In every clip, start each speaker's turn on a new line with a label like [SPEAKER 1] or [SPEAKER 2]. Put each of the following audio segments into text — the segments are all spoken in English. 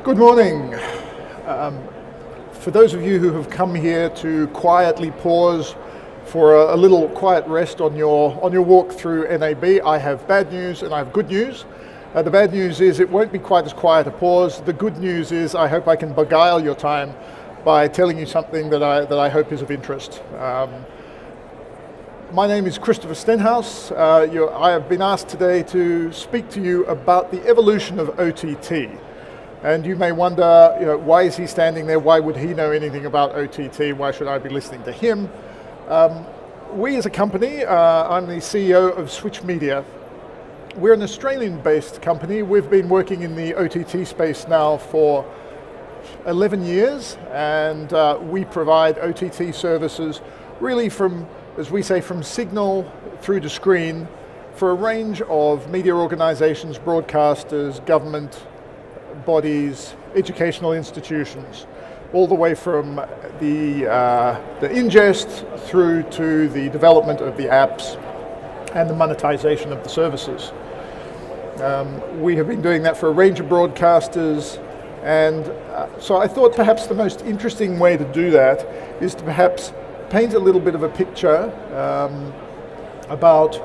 [SPEAKER 1] Good morning. For those of you who have come here to quietly pause for a little quiet rest on your walk through NAB, I have bad news and I have good news. The bad news is it won't be quite as quiet a pause. The good news is I hope I can beguile your time by telling you something that I hope is of interest. My name is Christopher Stenhouse. I have been asked today to speak to you about the evolution of OTT. And you may wonder, why is he standing there? Why would he know anything about OTT? Why should I be listening to him? We as a company, I'm the CEO of Switch Media. We're an Australian-based company. We've been working in the OTT space now for 11 years, and we provide OTT services really from, as we say, from signal through to screen for a range of media organizations, broadcasters, government bodies, educational institutions, all the way from the ingest through to the development of the apps and the monetization of the services. We have been doing that for a range of broadcasters, and so I thought perhaps the most interesting way to do that is to perhaps paint a little bit of a picture about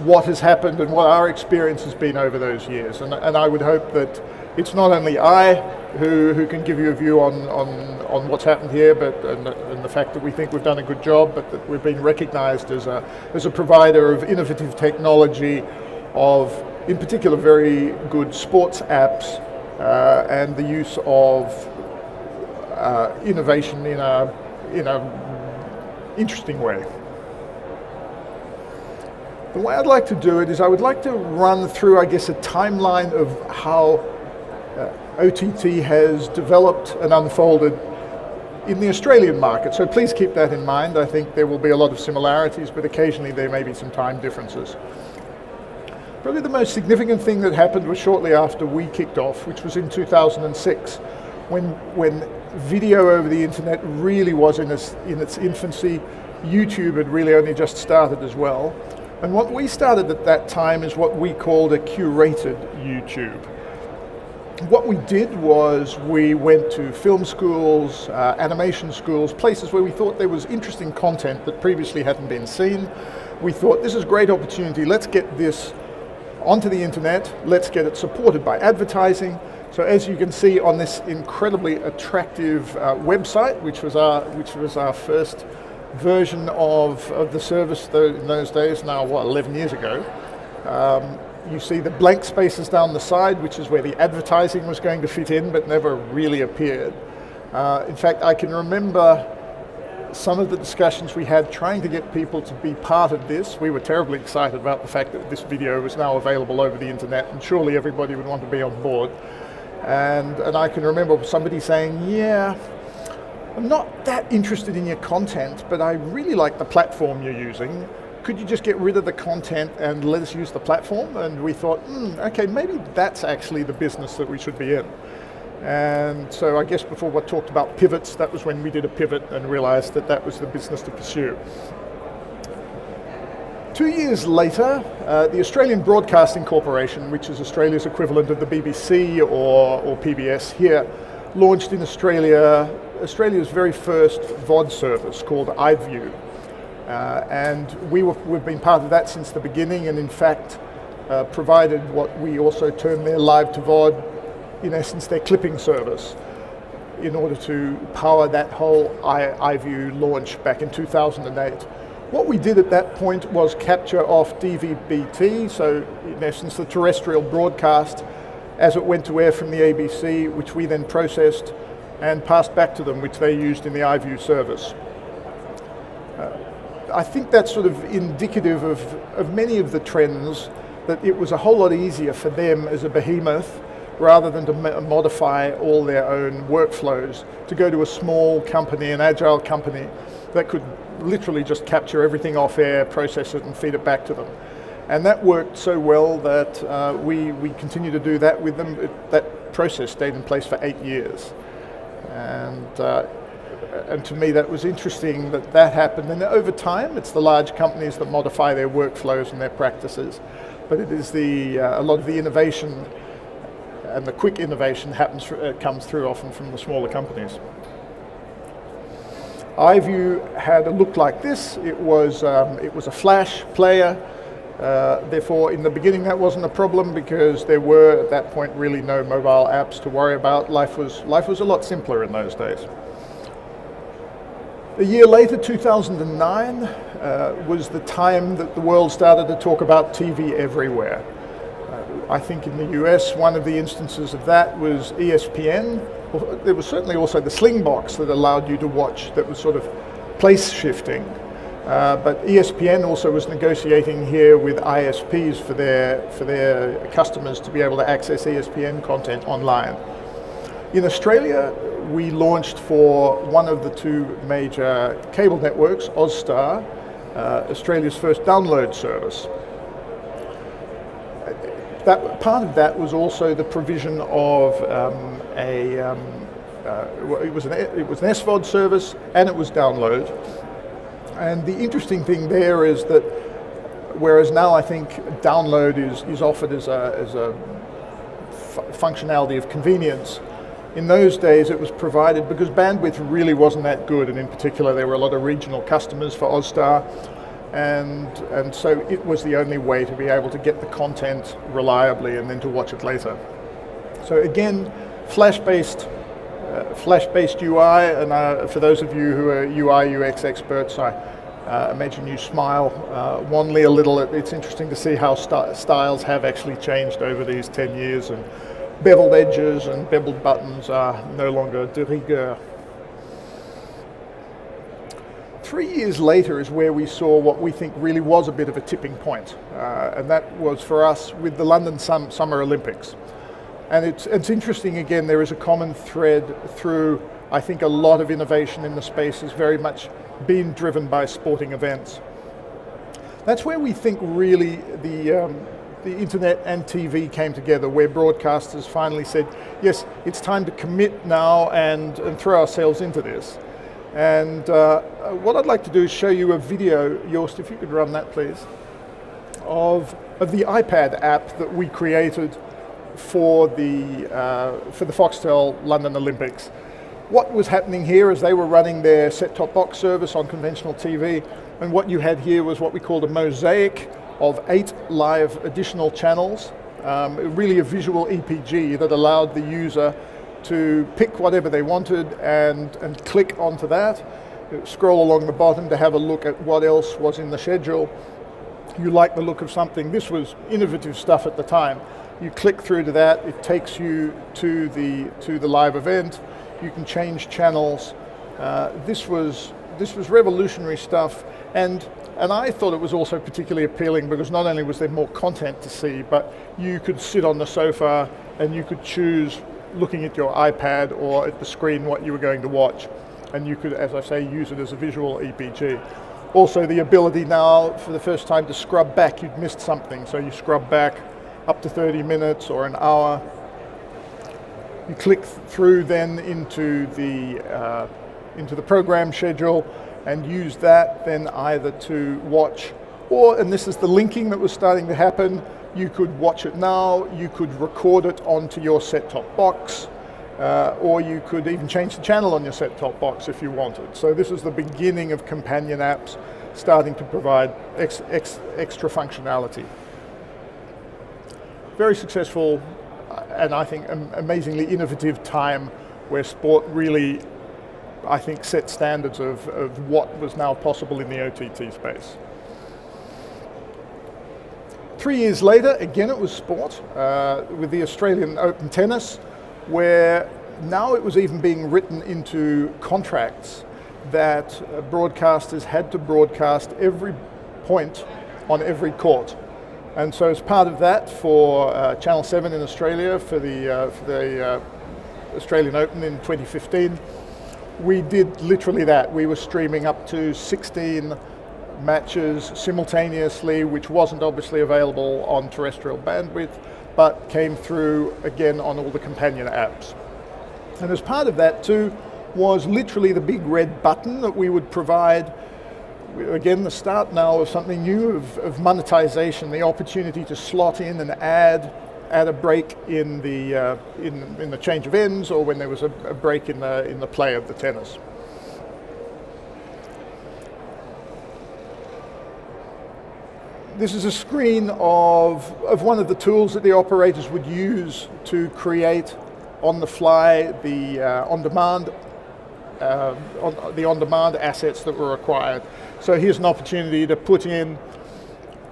[SPEAKER 1] what has happened and what our experience has been over those years. And I would hope that it's not only I who can give you a view on what's happened here, and the fact that we think we've done a good job, but that we've been recognized as a provider of innovative technology, of, in particular, very good sports apps, and the use of innovation in a interesting way. The way I'd like to do it is I would like to run through, I guess, a timeline of how OTT has developed and unfolded in the Australian market. So please keep that in mind. I think there will be a lot of similarities, but occasionally there may be some time differences. Probably the most significant thing that happened was shortly after we kicked off, which was in 2006, when video over the internet really was in its infancy. YouTube had really only just started as well. And what we started at that time is what we called a curated YouTube. What we did was we went to film schools, animation schools, places where we thought there was interesting content that previously hadn't been seen. We thought, this is a great opportunity, let's get this onto the internet, let's get it supported by advertising. So as you can see on this incredibly attractive website, which was our first version of the service in those days, now 11 years ago. You see the blank spaces down the side, which is where the advertising was going to fit in, but never really appeared. In fact, I can remember some of the discussions we had trying to get people to be part of this. We were terribly excited about the fact that this video was now available over the internet, and surely everybody would want to be on board. And I can remember somebody saying, yeah, I'm not that interested in your content, but I really like the platform you're using. Could you just get rid of the content and let us use the platform? And we thought, okay, maybe that's actually the business that we should be in. And so I guess before we talked about pivots, that was when we did a pivot and realized that that was the business to pursue. 2 years later, the Australian Broadcasting Corporation, which is Australia's equivalent of the BBC or PBS here, launched in Australia's very first VOD service called iView. And we've been part of that since the beginning, and in fact provided what we also term their live to VOD, in essence their clipping service, in order to power that whole iView launch back in 2008. What we did at that point was capture off DVB-T, so in essence the terrestrial broadcast as it went to air from the ABC, which we then processed and passed back to them, which they used in the iView service. I think that's sort of indicative of many of the trends, that it was a whole lot easier for them as a behemoth, rather than to modify all their own workflows, to go to a small company, an agile company, that could literally just capture everything off air, process it and feed it back to them. And that worked so well that we continue to do that with them. That process stayed in place for 8 years. And to me that was interesting that happened. And over time it's the large companies that modify their workflows and their practices, but it is a lot of the innovation and the quick innovation comes through often from the smaller companies. iView had a look like this. It was a flash player. Therefore, in the beginning, that wasn't a problem because there were at that point really no mobile apps to worry about. Life was a lot simpler in those days. A year later, 2009, was the time that the world started to talk about TV everywhere. I think in the US, one of the instances of that was ESPN. There was certainly also the Sling box that allowed you to watch, that was sort of place shifting. But ESPN also was negotiating here with ISPs for their customers to be able to access ESPN content online. In Australia, we launched for one of the two major cable networks, Austar, Australia's first download service. That part of that was also the provision of it was an SVOD service, and it was download. And the interesting thing there is that whereas now I think download is offered as a functionality of convenience, in those days it was provided because bandwidth really wasn't that good, and in particular there were a lot of regional customers for Austar. And so it was the only way to be able to get the content reliably and then to watch it later. So again, flash-based UI, and for those of you who are UI UX experts, I imagine you smile wanly a little. It's interesting to see how styles have actually changed over these 10 years, and beveled edges and beveled buttons are no longer de rigueur. 3 years later is where we saw what we think really was a bit of a tipping point, and that was for us with the London Summer Olympics. And it's interesting, again, there is a common thread through, I think, a lot of innovation in the space is very much being driven by sporting events. That's where we think really the internet and TV came together, where broadcasters finally said, yes, it's time to commit now and throw ourselves into this. And what I'd like to do is show you a video, Joost, if you could run that please, of the iPad app that we created for the Foxtel London Olympics. What was happening here is they were running their set-top box service on conventional TV, and what you had here was what we called a mosaic of 8 live additional channels, really a visual EPG that allowed the user to pick whatever they wanted and click onto that, scroll along the bottom to have a look at what else was in the schedule. You like the look of something, this was innovative stuff at the time. You click through to that, it takes you to the live event. You can change channels. This was revolutionary stuff, and I thought it was also particularly appealing because not only was there more content to see, but you could sit on the sofa and you could choose, looking at your iPad or at the screen, what you were going to watch, and you could, as I say, use it as a visual EPG. Also the ability now for the first time to scrub back, you'd missed something, so you scrub back up to 30 minutes or an hour. You click through then into the program schedule and use that then either to watch, or, and this is the linking that was starting to happen, you could watch it now, you could record it onto your set-top box, or you could even change the channel on your set-top box if you wanted. So this is the beginning of companion apps starting to provide extra functionality. Very successful, and I think amazingly innovative time where sport really, I think, set standards of what was now possible in the OTT space. 3 years later, again it was sport, with the Australian Open tennis, where now it was even being written into contracts that broadcasters had to broadcast every point on every court. And so as part of that, for Channel 7 in Australia, for the Australian Open in 2015, we did literally that. We were streaming up to 16 matches simultaneously, which wasn't obviously available on terrestrial bandwidth, but came through again on all the companion apps. And as part of that too was literally the big red button that we would provide. Again, the start now of something new, of monetization, the opportunity to slot in and add at a break in the change of ends, or when there was a break in the play of the tennis. This is a screen of one of the tools that the operators would use to create on the fly the on-demand assets that were required. So here's an opportunity to put in,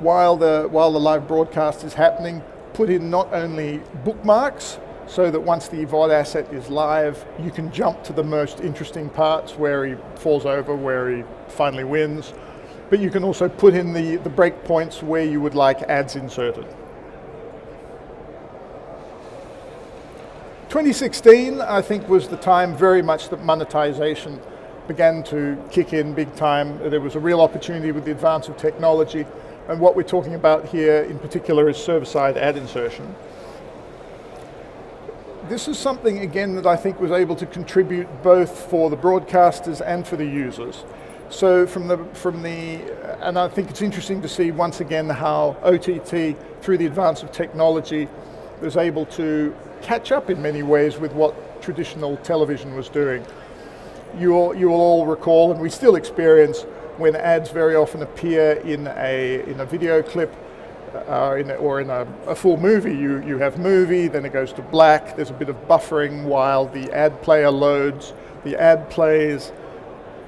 [SPEAKER 1] while the live broadcast is happening, put in not only bookmarks, so that once the VOD asset is live, you can jump to the most interesting parts, where he falls over, where he finally wins, but you can also put in the break points where you would like ads inserted. 2016, I think, was the time very much that monetization began to kick in big time. There was a real opportunity with the advance of technology, and what we're talking about here in particular is server-side ad insertion. This is something, again, that I think was able to contribute both for the broadcasters and for the users. So and I think it's interesting to see once again how OTT, through the advance of technology, was able to catch up in many ways with what traditional television was doing. You will all recall, and we still experience, when ads very often appear in a video clip or in a full movie. You have movie, then it goes to black, there's a bit of buffering while the ad player loads, the ad plays,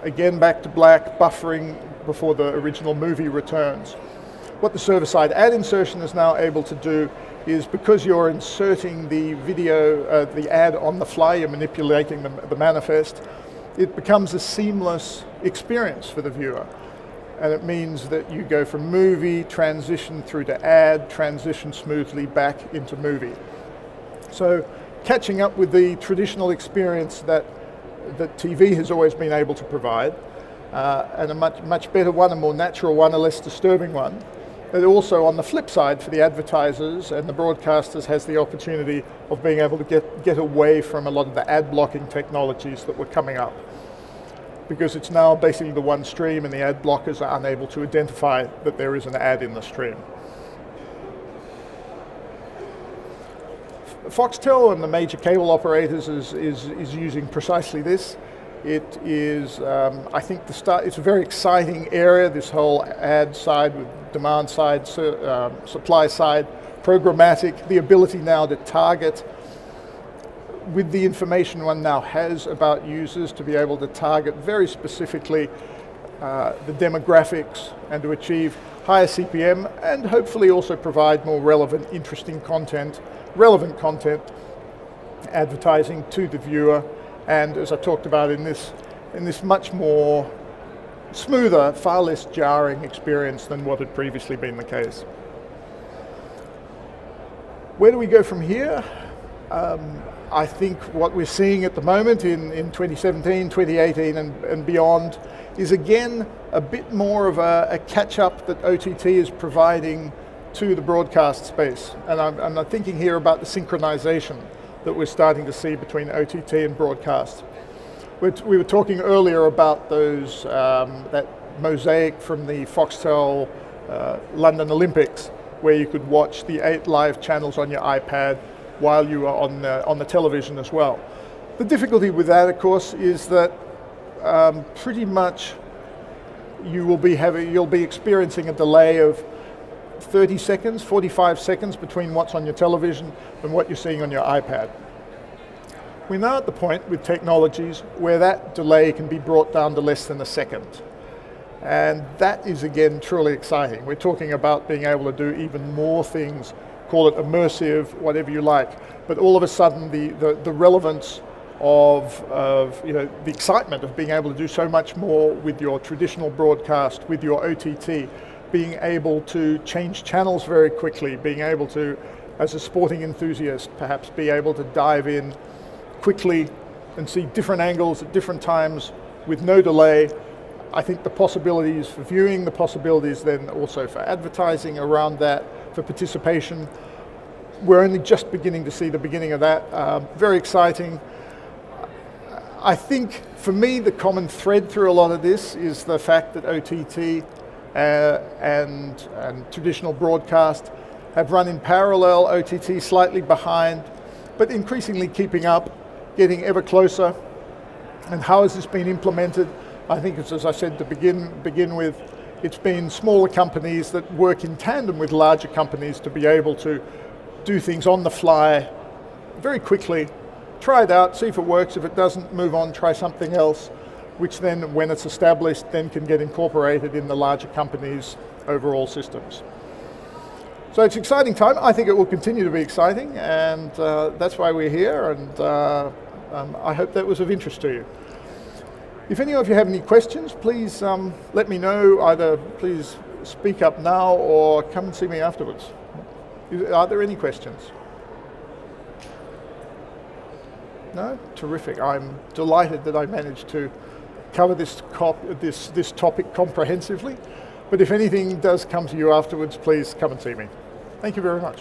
[SPEAKER 1] again back to black, buffering before the original movie returns. What the server-side ad insertion is now able to do is, because you're inserting the video, the ad on the fly, you're manipulating the manifest, it becomes a seamless experience for the viewer. And it means that you go from movie, transition through to ad, transition smoothly back into movie. So catching up with the traditional experience that TV has always been able to provide, and a much better one, a more natural one, a less disturbing one. But also on the flip side, for the advertisers and the broadcasters, has the opportunity of being able to get away from a lot of the ad blocking technologies that were coming up. Because it's now basically the one stream, and the ad blockers are unable to identify that there is an ad in the stream. Foxtel and the major cable operators is using precisely this. It is, I think, it's a very exciting area, this whole ad side with demand side, supply side, programmatic, the ability now to target with the information one now has about users, to be able to target very specifically the demographics and to achieve higher CPM, and hopefully also provide more relevant, interesting content, relevant content, advertising to the viewer, and as I talked about in this much more smoother, far less jarring experience than what had previously been the case. Where do we go from here? I think what we're seeing at the moment in 2017, 2018 and beyond is again a bit more of a catch-up that OTT is providing to the broadcast space. And I'm thinking here about the synchronization that we're starting to see between OTT and broadcast. We were talking earlier about those that mosaic from the Foxtel London Olympics, where you could watch the 8 live channels on your iPad while you are on the television as well. The difficulty with that, of course, is that pretty much you'll be experiencing a delay of 30 seconds, 45 seconds between what's on your television and what you're seeing on your iPad. We're now at the point with technologies where that delay can be brought down to less than a second. And that is, again, truly exciting. We're talking about being able to do even more things, call it immersive, whatever you like, but all of a sudden the relevance of the excitement of being able to do so much more with your traditional broadcast, with your OTT, being able to change channels very quickly, being able to, as a sporting enthusiast, perhaps be able to dive in quickly and see different angles at different times with no delay. I think the possibilities for viewing, the possibilities then also for advertising around that, for participation, we're only just beginning to see the beginning of that. Very exciting. I think for me the common thread through a lot of this is the fact that OTT and traditional broadcast have run in parallel, OTT slightly behind, but increasingly keeping up, getting ever closer. And how has this been implemented? I think it's, as I said to begin with, it's been smaller companies that work in tandem with larger companies to be able to do things on the fly very quickly, try it out, see if it works. If it doesn't, move on, try something else, which then, when it's established, then can get incorporated in the larger companies' overall systems. So it's an exciting time. I think it will continue to be exciting, and that's why we're here, and I hope that was of interest to you. If any of you have any questions, please let me know. Either please speak up now or come and see me afterwards. Are there any questions? No? Terrific. I'm delighted that I managed to cover this topic comprehensively. But if anything does come to you afterwards, please come and see me. Thank you very much.